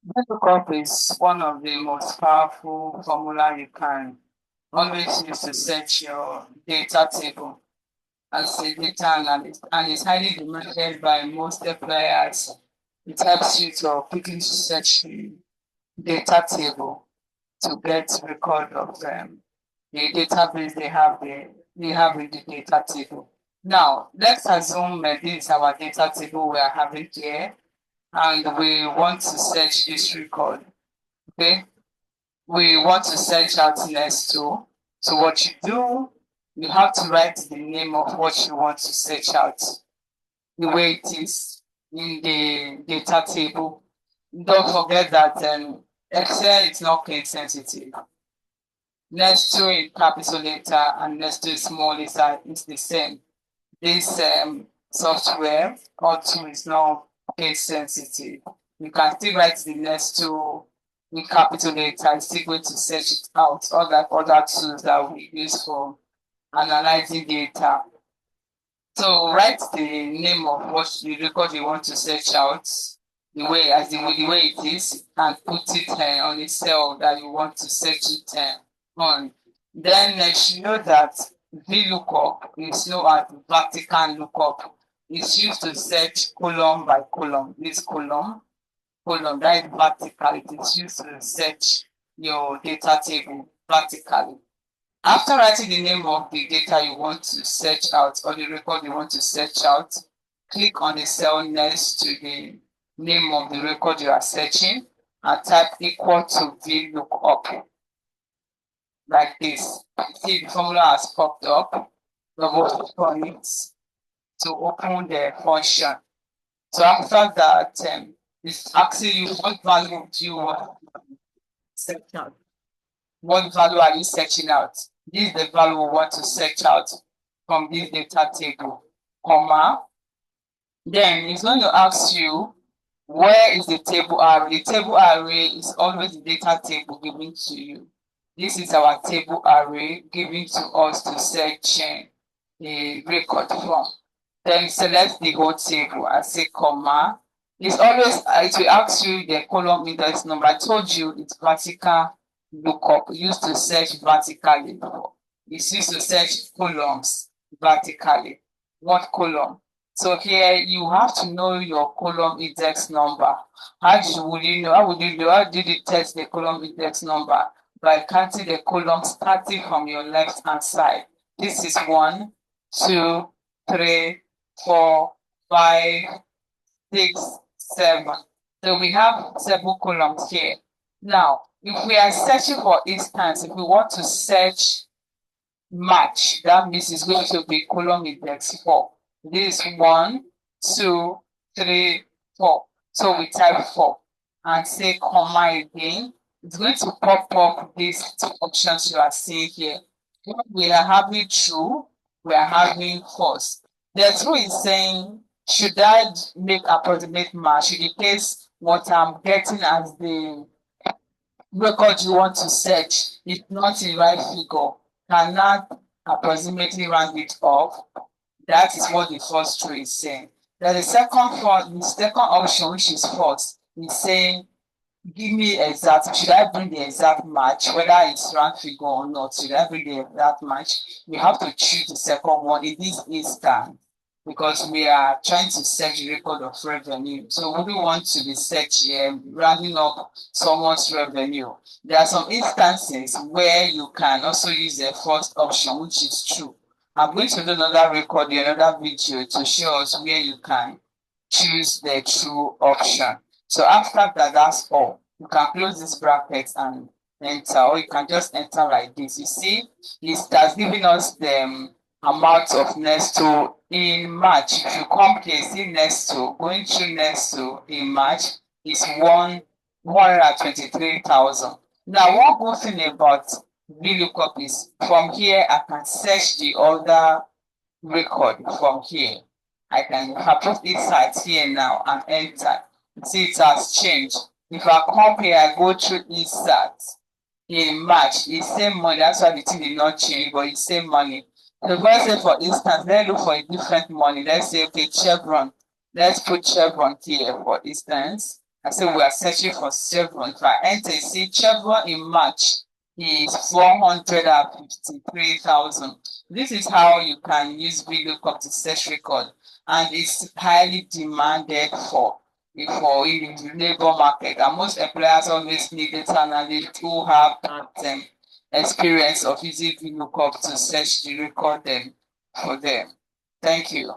VLOOKUP is one of the most powerful formula you can always use to search your data table as a data analyst, and it's highly demanded by most employers. It helps you to quickly search the data table to get record of the database they have in the data table. Now, let's assume that this is our data table we are having here, and we want to search this record. Okay, we want to search out next to. So what you do, you have to write the name of what you want to search out, the way it is in the data table. Don't forget that Excel is not case sensitive. Next to a capital letter and next to a small letter is the same. This software or tool is not case sensitive. You can still write the next to in capital letter and still going to search it out. All that other tools that we use for analyzing data. So write the name of what the record you want to search out, the way it is, and put it on a cell that you want to search it on. Then you know that VLOOKUP is known as vertical lookup. It's used to search column by column. This column, that is vertical. It is used to search your data table vertically. After writing the name of the data you want to search out or the record you want to search out, click on the cell next to the name of the record you are searching and type equal to VLOOKUP. Like this. See, the formula has popped up. Double click on it to open the function. So after that, it's asking you what value do you want to search out. What value are you searching out? This is the value we want to search out from this data table, comma. Then it's going to ask you, where is the table array? The table array is always the data table given to you. This is our table array given to us to search the record from. Then select the whole table and say comma. It's always, it will ask you the column index number. I told you it's vertical lookup, used to search vertically before. It's used to search columns vertically. What column? So here you have to know your column index number. How would you know? How did you test the column index number? By counting the columns starting from your left hand side. This is 1, 2, 3, 4, 5, 6, 7. So we have several columns here. Now, if we are searching for instance, if we want to search match, that means it's going to be column index 4. This is 1, 2, 3, 4. So we type 4 and say comma again. It's going to pop up these two options you are seeing here. We are having true, we are having false. The true is saying, should I make approximate match in case what I'm getting as the record you want to search is not the right figure, cannot approximately round it off. That is what the first true is saying. Then the second option, which is false, is saying, give me exact, should I bring the exact match, whether it's round figure or not, should I bring the exact match? We have to choose the second one in this instance because we are trying to search the record of revenue. So we don't want to be searching, rounding up someone's revenue. There are some instances where you can also use the first option, which is true. I'm going to do another record, another video to show us where you can choose the true option. So after that, that's all. You can close this bracket and enter, or you can just enter like this. You see, it has given us the amount of next to in March. If you come here, see next to, going through next to in March is 123,000. Now, one good thing about VLOOKUP is from here, I can search the other record from here. I can put inside here now and enter. See, it has changed. If I come here, I go through insert in March, it's same money. That's why the thing did not change, but it's same money. So let's say, for instance, let's look for a different money. Let's say, okay, Chevron. Let's put Chevron here, for instance, I said we are searching for Chevron. If I enter, see Chevron in March is 453,000. This is how you can use VLOOKUP to search record, and it's highly demanded for in the labor market. And most employers always need data analysts who have that experience of using VLOOKUP to search the record for them. Thank you.